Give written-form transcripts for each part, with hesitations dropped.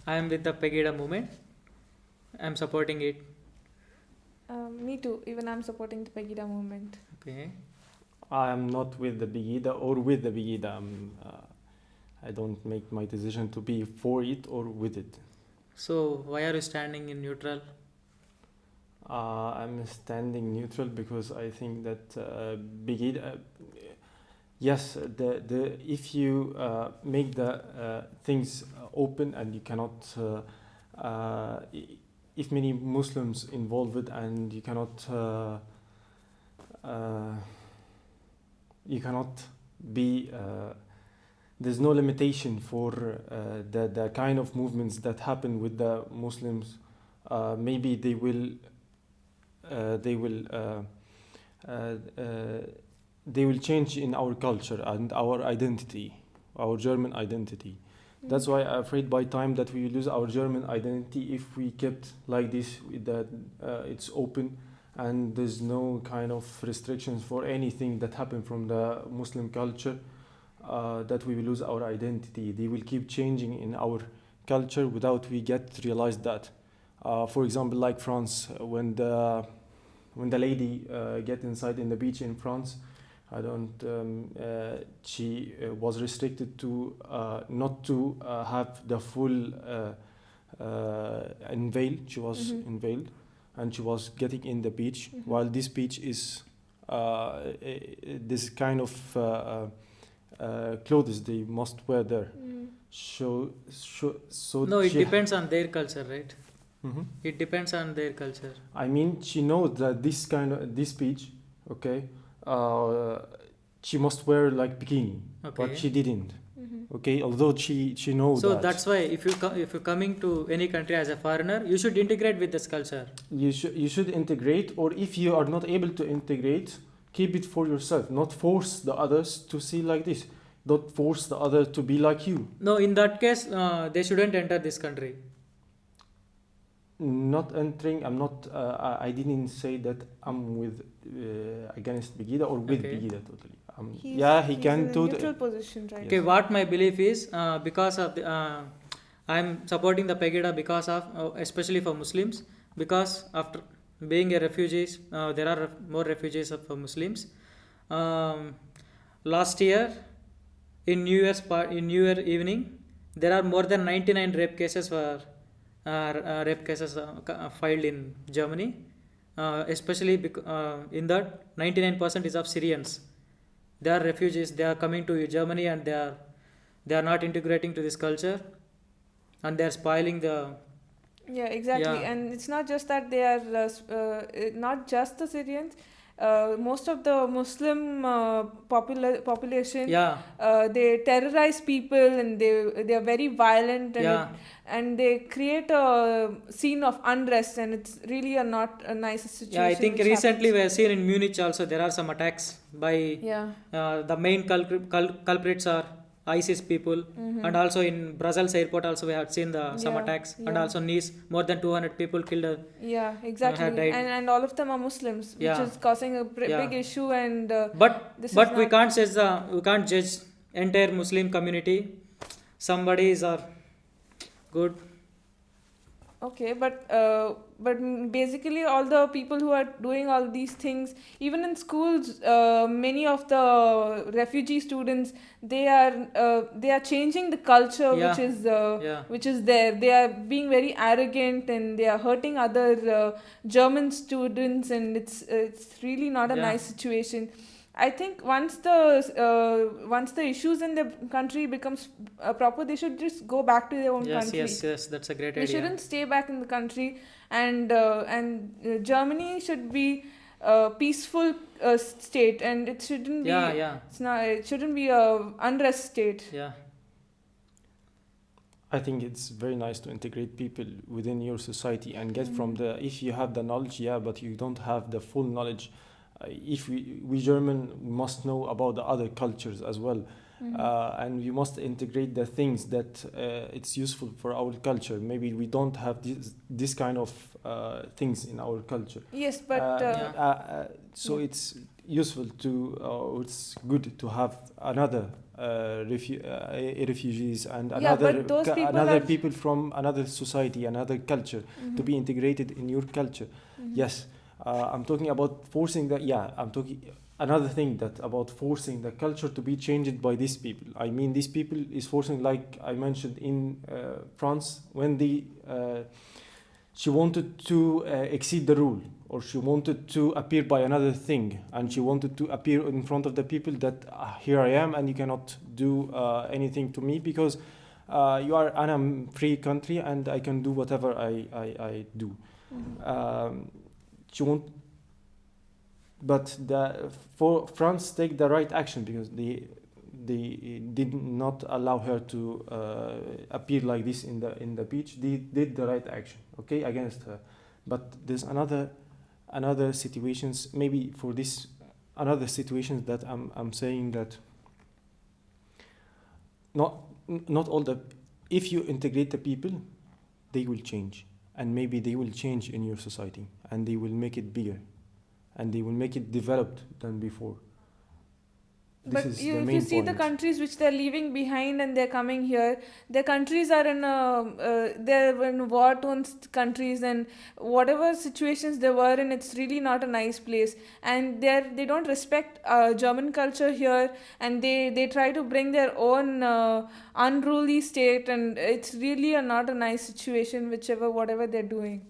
I am with the Pegida movement. I'm supporting it. Me too. Even I'm supporting the Pegida movement. Okay. I am not with the Begida or with the Begida. I don't make my decision to be for it or with it. So why are you standing in neutral? I'm standing neutral because I think that Begida. Yes, the if you make the things open and you cannot, if many Muslims involved and uh, you cannot be. There's no limitation for the kind of movements that happen with the Muslims. Maybe they will. Uh, uh, they will change in our culture and our identity, our German identity. That's why I'm afraid by time that we lose our German identity if we kept like this, that it's open and there's no kind of restrictions for anything that happened from the Muslim culture, that we will lose our identity. They will keep changing in our culture without we get realize that. For example, like France, when the lady get inside in the beach in France, I don't. She was restricted to not to have the full unveil. She was unveiled, and she was getting in the beach. While this beach is this kind of clothes they must wear there. So No, it she. depends on their culture, right? Mhm. It depends on their culture. I mean, she knows that this beach, okay, uh, she must wear like bikini, but Okay. she didn't. Okay, although she knows So that. that's why if you're coming to any country as a foreigner, you should integrate with this culture. You should integrate, or if you are not able to integrate, keep it for yourself. Not force the others to see like this. Don't force the other to be like you. No, in that case, they shouldn't enter this country. Not entering. I'm not. I didn't say that I'm with against Begida or with Okay. Begida totally. He He's can in a do neutral position, right? Okay, what my belief is, because of the, I'm supporting the Pegida because of, especially for Muslims, because after being a refugees, there are more refugees of Muslims. Last year, in New Year evening, there are more than 99 rape cases filed in Germany, especially in that 99% is of Syrians. They are refugees. They are coming to Germany and they are not integrating to this culture, and they are spoiling the. Yeah, exactly. Yeah. And it's not just that they are not just the Syrians. Most of the Muslim population, Yeah. they terrorize people and they are very violent, and Yeah. and they create a scene of unrest, and it's really not a nice situation. Yeah, I think which recently we happens. have seen in Munich also there are some attacks by Yeah. the main culprits are ISIS people, and also in Brussels airport also we have seen some Yeah, attacks, and yeah. also Nice more than 200 people killed. Yeah, exactly. had died. And all of them are Muslims, which Yeah. is causing a Yeah. big issue. And But this is but we not. can't judge entire Muslim community. Somebody is good. Okay, but basically all the people who are doing all these things, even in schools, many of the refugee students, they are changing the culture, Yeah. Yeah. which is there. They are being very arrogant and they are hurting other German students, and it's really not a Yeah. nice situation. I think once the issues in the country becomes proper, they should just go back to their own Yes, country. yes, that's a great They idea. shouldn't stay back in the country, and Germany should be peaceful state, and it shouldn't Yeah, be. yeah, It shouldn't be a unrest state. yeah. I think it's very nice to integrate people within your society and get from the. If you have the knowledge, yeah, but you don't have the full knowledge. If we German must know about the other cultures as well, and we must integrate the things that it's useful for our culture. Maybe we don't have this kind of things in our culture. Yes, but Yeah. So it's useful to, it's good to have another refugees and Yeah, but those people another are- people from another society, another culture, to be integrated in your culture. Yes, I'm talking about forcing that. Yeah, I'm talking another thing that about forcing the culture to be changed by these people. I mean, these people is forcing, like I mentioned in France, when she wanted to exceed the rule, or she wanted to appear by another thing, and she wanted to appear in front of the people that here I am, and you cannot do anything to me because you are an free country and I can do whatever I do. She won't, but for France take the right action because they did not allow her to appear like this in the beach. They did the right action, okay, against her. But there's another situations, maybe for this another situations that I'm saying that not all the, if you integrate the people, they will change, and maybe they will change in your society, and they will make it bigger, and they will make it developed than before. But if you see the countries which they're leaving behind and they're coming here, their countries are they're in war-torn countries, and whatever situations they were in, it's really not a nice place. And they don't respect German culture here, and they try to bring their own unruly state, and it's really not a nice situation, whatever they're doing.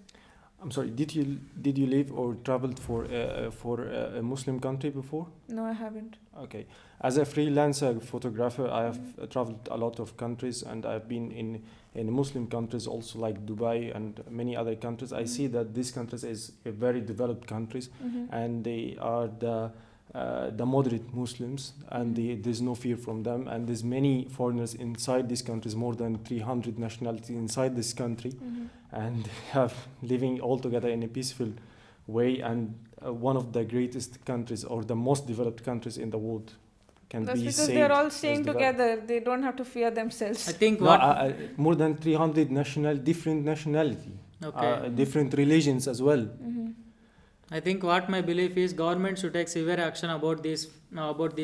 I'm sorry. Did you live or traveled for a Muslim country before? No, I haven't. Okay. As a freelancer photographer, I have traveled a lot of countries, and I've been in Muslim countries also, like Dubai and many other countries. I see that these countries is a very developed countries, and they are the moderate Muslims, and there's no fear from them, and there's many foreigners inside these countries, more than 300 nationalities inside this country, and have living all together in a peaceful way, and one of the greatest countries or the most developed countries in the world can That's be because saved they're all as staying developed. together. They don't have to fear themselves. I think No, what more than 300 different nationality, okay. different religions as well. I think what my belief is, government should take severe action about these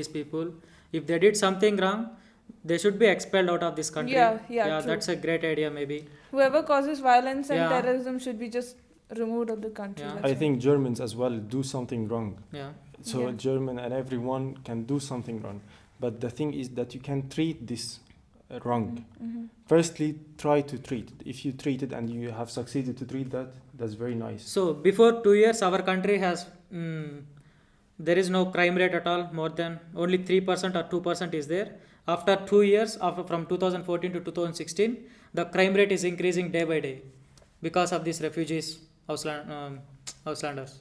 people. If they did something wrong, they should be expelled out of this country. Yeah, true. That's a great idea maybe. Whoever causes violence and Yeah. terrorism should be just removed of the country. Yeah. That's I all. think Germans as well do something wrong. Yeah. So Yeah. German and everyone can do something wrong. But the thing is that you can treat this wrong. Firstly, try to treat it. If you treat it and you have succeeded to treat that, that's very nice. So before 2 years, our country has there is no crime rate at all. More than only 3% or 2% is there. After 2 years, from 2014 to 2016, the crime rate is increasing day by day because of these refugees, Auslanders.